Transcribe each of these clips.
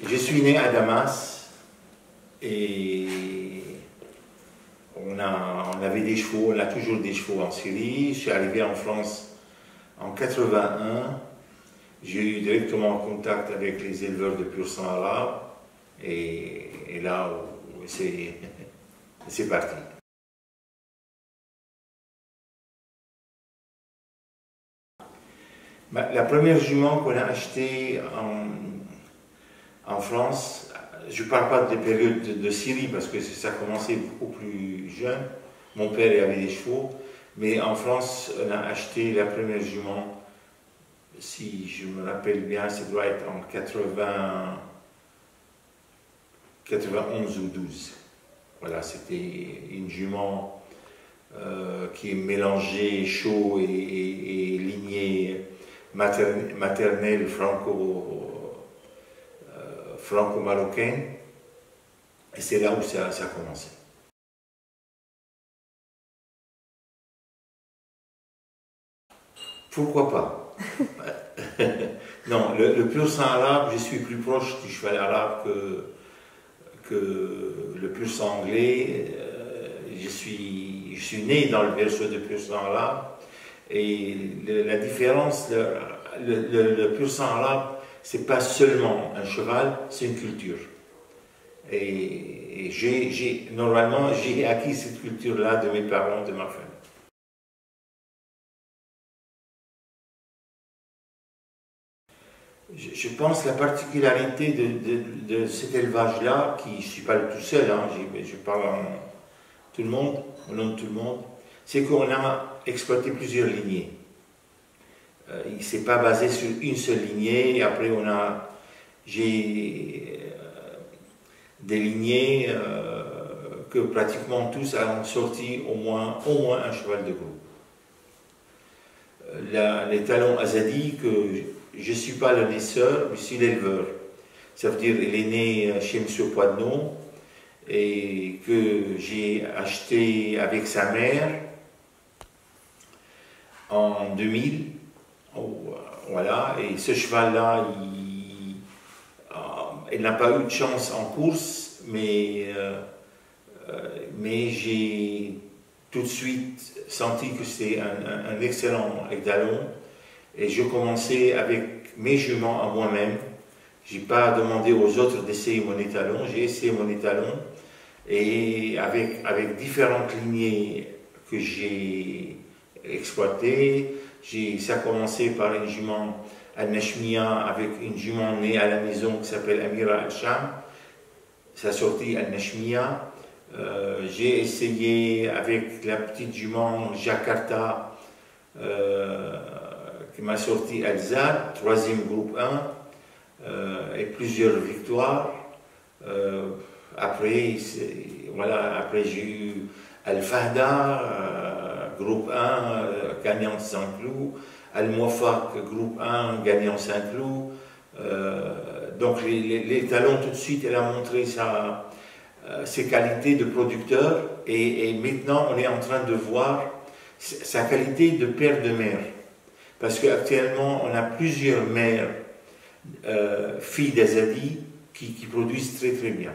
Je suis né à Damas et on avait des chevaux, on a toujours des chevaux en Syrie. Je suis arrivé en France en 81. J'ai eu directement contact avec les éleveurs de pur sang arabe et là, c'est parti. La première jument qu'on a achetée en France, je ne parle pas des périodes de Syrie parce que ça a commencé beaucoup plus jeune. Mon père avait des chevaux, mais en France, on a acheté la première jument, si je me rappelle bien, ça doit être en 91 ou 12. Voilà, c'était une jument qui est mélangée chaud et lignée maternelle franco-marocaine. Et c'est là où ça a commencé. Pourquoi pas? Non, le pur sang arabe, je suis plus proche du cheval arabe que le pur sang anglais. Je suis né dans le berceau de pur sang arabe. Et la différence, le pur sang arabe, c'est pas seulement un cheval, c'est une culture. Et normalement, j'ai acquis cette culture-là de mes parents, de ma famille. Je pense que la particularité de cet élevage-là, je ne suis pas le tout seul, hein, je parle au nom de tout le monde, c'est qu'on a exploité plusieurs lignées. Il ne s'est pas basé sur une seule lignée, et après j'ai des lignées que pratiquement tous ont sorti au moins un cheval de groupe. Les talons Azadi, que je ne suis pas le naisseur, je suis l'éleveur. Ça veut dire qu'il est né chez M. Poidenon et que j'ai acheté avec sa mère en 2000. Voilà, et ce cheval-là, il n'a pas eu de chance en course, mais j'ai tout de suite senti que c'était un excellent étalon. Et je commençais avec mes juments à moi-même. Je n'ai pas demandé aux autres d'essayer mon étalon, j'ai essayé mon étalon. Et avec différentes lignées que j'ai exploitées, ça a commencé par une jument Al-Nashmiya avec une jument née à la maison qui s'appelle Amira Al-Sham. Ça a sorti Al-Nashmiya. J'ai essayé avec la petite jument Jakarta qui m'a sorti Al-Zad, 3e groupe 1, et plusieurs victoires. Après j'ai eu Al-Fahda, groupe 1, gagnant Saint-Cloud, Al-Muwafaq, groupe 1, gagnant Saint-Cloud. Donc les talons, tout de suite, elle a montré ses qualités de producteur, et maintenant on est en train de voir sa qualité de père de mère. Parce qu'actuellement, on a plusieurs mères, filles d'Azadi, qui produisent très très bien.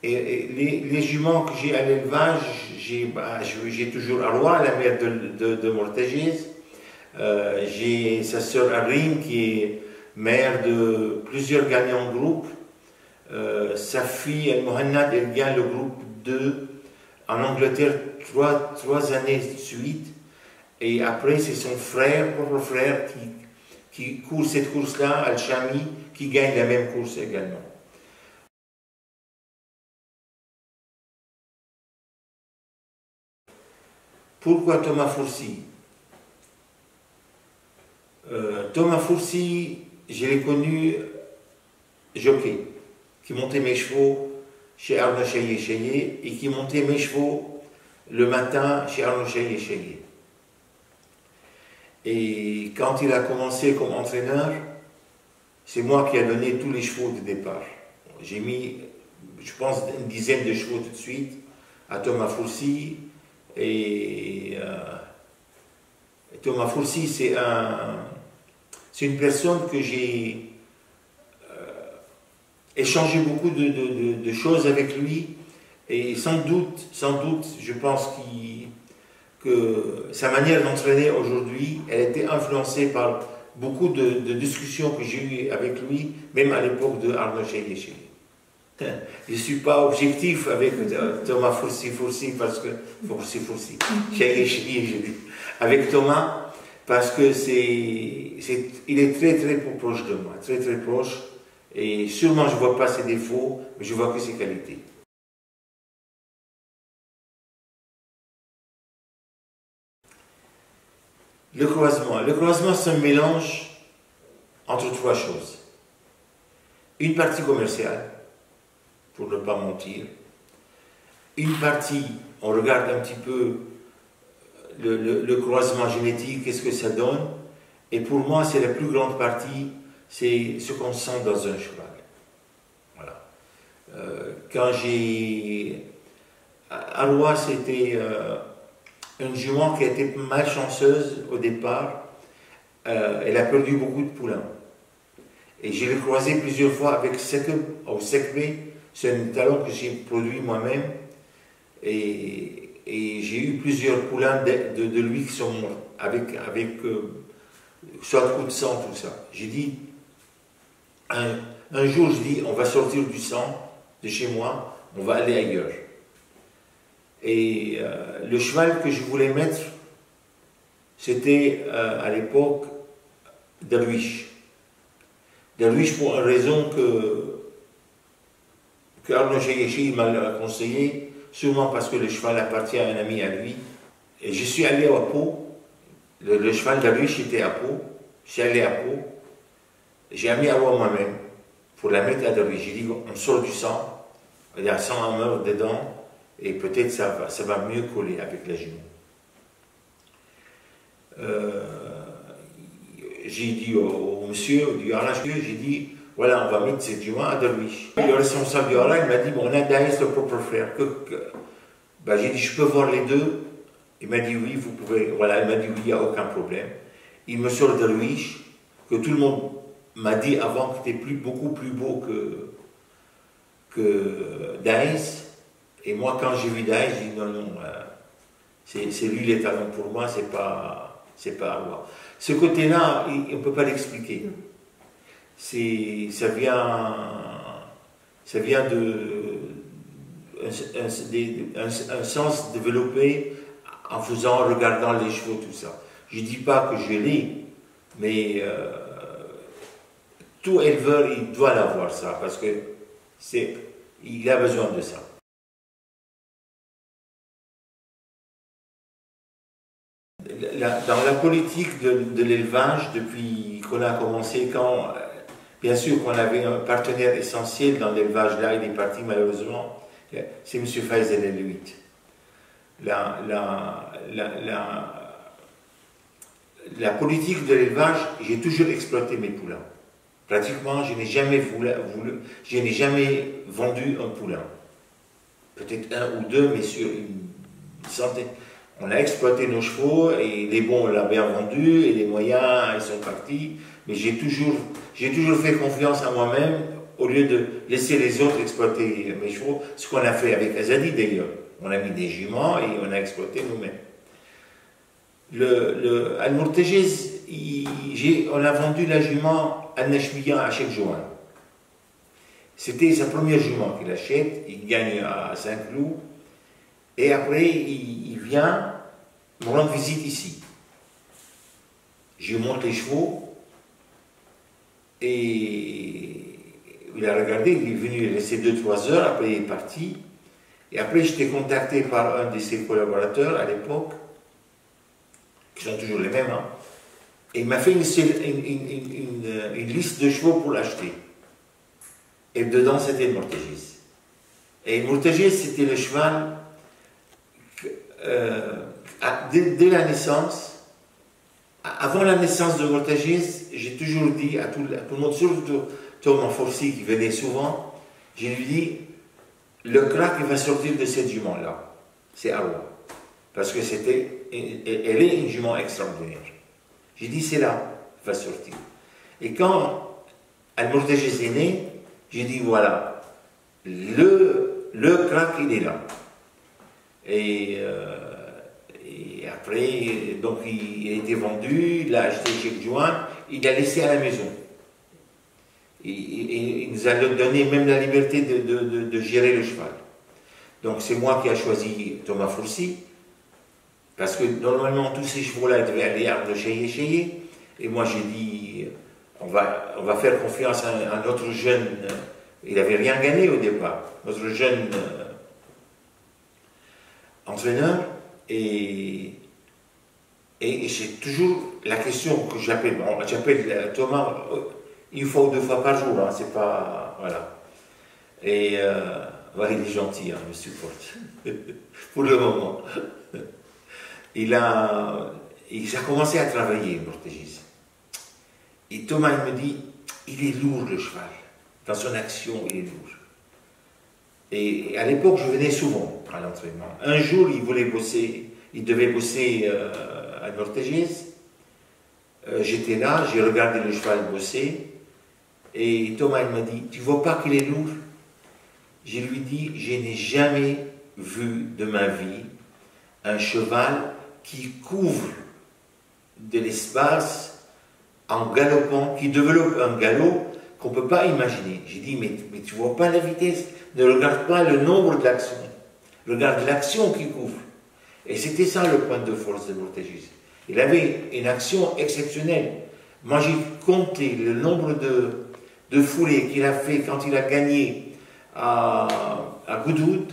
Et les juments que j'ai à l'élevage, j'ai toujours Arwa, la mère de Mortagiz. J'ai sa sœur Arim, qui est mère de plusieurs gagnants de groupe. Sa fille, El Mohannad, elle gagne le groupe 2 en Angleterre 3 années de suite. Et après, c'est son propre frère, qui court cette course-là, Al-Shami, qui gagne la même course également. Pourquoi Thomas Fourcy? Thomas Fourcy, je l'ai connu jockey, qui montait mes chevaux chez Arnaud Chaillet et qui montait mes chevaux le matin chez Arnaud Chaillet. Et quand il a commencé comme entraîneur, c'est moi qui ai donné tous les chevaux de départ. J'ai mis, je pense, une dizaine de chevaux tout de suite à Thomas Fourcy, et Thomas Fourcy, c'est une personne que j'ai échangé beaucoup de choses avec lui, et sans doute, je pense que sa manière d'entraîner aujourd'hui, elle a été influencée par beaucoup de discussions que j'ai eues avec lui, même à l'époque de Arnaud Chayechi. Je ne suis pas objectif avec Thomas Fourcy, parce que Fourcy, Chayechi, je dis, avec Thomas, parce que il est très très proche de moi, très très proche, et sûrement je ne vois pas ses défauts, mais je vois que ses qualités. Le croisement, c'est un mélange entre trois choses. Une partie commerciale, pour ne pas mentir. Une partie, on regarde un petit peu le croisement génétique, qu'est-ce que ça donne. Et pour moi, c'est la plus grande partie, c'est ce qu'on sent dans un cheval. Voilà. Quand j'ai... Alois, c'était une jument qui a été malchanceuse au départ. Elle a perdu beaucoup de poulains. Et je l'ai croisé plusieurs fois avec Sekbe. C'est un talon que j'ai produit moi-même. Et j'ai eu plusieurs poulains de lui qui sont morts, avec soit coup de sang, tout ça. J'ai dit, un jour, je dis, on va sortir du sang de chez moi, on va aller ailleurs. Et le cheval que je voulais mettre, c'était à l'époque Darwish. Darwish pour une raison que Arnaud Chayechi m'a conseillé, sûrement parce que le cheval appartient à un ami à lui. Et je suis allé à Pau, le cheval Darwish était à Pau, je suis allé à Pau, j'ai amené Alois moi-même pour la mettre à Darwish. J'ai dit, on sort du sang, il y a 100 meurtres dedans, et peut-être ça va mieux coller avec la jument. J'ai dit au monsieur du Hara, j'ai dit, voilà, on va mettre cette jument à Darwish. Le responsable du Hara, il m'a dit, bon, on a Daïs, le propre frère. Ben, j'ai dit, je peux voir les deux. Il m'a dit, oui, vous pouvez. Voilà, il m'a dit, oui, il n'y a aucun problème. Il me sort Darwish, que tout le monde m'a dit avant qu'il était beaucoup plus beau que Daïs. Et moi, quand j'ai vu Daïs, j'ai dit, non, c'est lui les talents pour moi, c'est pas Alois. Ce côté-là, on ne peut pas l'expliquer. Ça vient d'un sens développé en regardant les chevaux, tout ça. Je ne dis pas que je l'ai, mais tout éleveur, il doit l'avoir ça, parce que il a besoin de ça. Dans la politique de l'élevage, depuis qu'on a commencé, bien sûr qu'on avait un partenaire essentiel dans l'élevage, là il est parti malheureusement, c'est M. Faisal El Huit. La politique de l'élevage, j'ai toujours exploité mes poulains. Pratiquement, je n'ai jamais vendu un poulain. Peut-être un ou deux, mais sur une centaine. On a exploité nos chevaux, et les bons, on l'a bien vendu, et les moyens, ils sont partis. Mais j'ai toujours fait confiance à moi-même, au lieu de laisser les autres exploiter mes chevaux, ce qu'on a fait avec Azadi d'ailleurs. On a mis des juments et on a exploité nous-mêmes. Al-Murtajiz, on a vendu la jument à Nashmiya à Cheikh Johan. C'était sa première jument qu'il achète, il gagne à Saint-Cloud, et après il vient me rendre visite ici. Je lui montre les chevaux, et il a regardé, il est venu laisser 2-3 heures, après il est parti, et après j'étais contacté par un de ses collaborateurs à l'époque, qui sont toujours les mêmes, hein, et il m'a fait une liste de chevaux pour l'acheter. Et dedans, c'était le Murtajiz. Et le Murtajiz, c'était le cheval, dès la naissance, avant la naissance de Murtajiz, j'ai toujours dit à tout le monde, surtout Thomas Fourcy qui venait souvent, je lui dis, le crack il va sortir de cette jument-là, c'est Alois. Parce que c'était elle est une jument extraordinaire. J'ai dit, c'est là, elle va sortir. Et quand Al-Murtajiz est né, j'ai dit, voilà, le crack, il est là. Et après, donc il a été vendu, il l'a acheté chez Juan, il l'a laissé à la maison. Et il nous a donné même la liberté de gérer le cheval. Donc c'est moi qui ai choisi Thomas Fourcy, parce que normalement tous ces chevaux-là devaient aller à Ardo Cheyé. Et moi j'ai dit, on va faire confiance à notre jeune, il n'avait rien gagné au départ, notre jeune entraîneur. Et c'est toujours la question que j'appelle, j'appelle Thomas une fois ou deux fois par jour, hein, c'est pas, voilà. Et ouais, il est gentil, hein, il me supporte, pour le moment. Il a commencé à travailler, Murtajiz. Et Thomas il me dit, il est lourd le cheval, dans son action il est lourd. Et à l'époque je venais souvent à l'entraînement. Un jour il voulait bosser, il devait bosser à Murtajiz. J'étais là, j'ai regardé le cheval bosser. Et Thomas il m'a dit, tu vois pas qu'il est lourd? Je lui dis, je n'ai jamais vu de ma vie un cheval qui couvre de l'espace en galopant, qui développe un galop qu'on ne peut pas imaginer. J'ai dit, mais tu ne vois pas la vitesse, ne regarde pas le nombre d'actions, regarde l'action qu'il couvre. Et c'était ça le point de force de Murtajiz. Il avait une action exceptionnelle. Moi j'ai compté le nombre de foulées qu'il a fait quand il a gagné à Goodwood,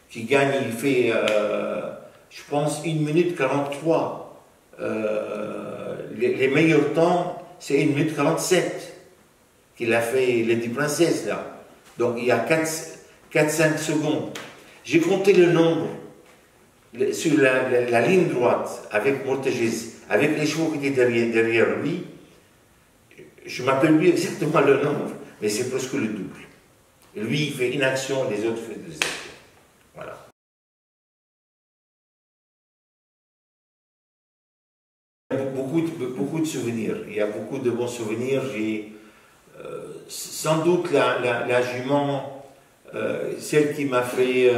qui gagne, il fait, je pense, 1 minute 43. Les meilleurs temps, c'est 1 minute 47 qu'il a fait les 10 princesses là. Donc il y a 4-5 secondes. J'ai compté le nombre sur la ligne droite avec Murtajiz, avec les chevaux qui étaient derrière lui. Je ne m'appelle plus exactement le nombre, mais c'est presque le double. Lui, il fait une action, les autres font des actions. Voilà. Beaucoup de souvenirs. Il y a beaucoup de bons souvenirs. J'ai sans doute la jument, celle qui m'a fait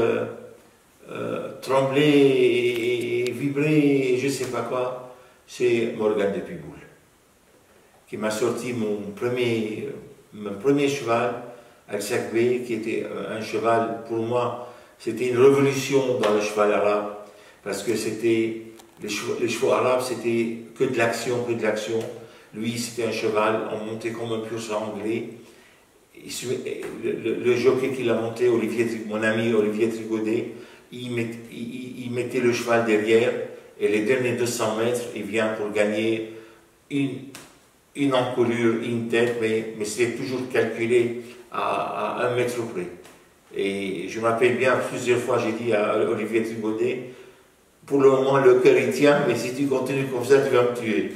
trembler et vibrer, et je ne sais pas quoi, c'est Morgane de Piboul, qui m'a sorti mon premier cheval, Al-Sakbé, qui était un cheval, pour moi, c'était une révolution dans le cheval arabe, parce que c'était, les chevaux arabes, c'était que de l'action, que de l'action. Lui, c'était un cheval, on montait comme un pur sang anglais. Le jockey qui l'a monté, mon ami Olivier Trigaudet, il mettait le cheval derrière, et les derniers 200 mètres, il vient pour gagner une encolure, une tête, mais c'est toujours calculé à 1 mètre près. Et je m'appelle bien, plusieurs fois j'ai dit à Olivier Trigaudet, pour le moment le cœur il tient, mais si tu continues comme ça, tu vas me tuer.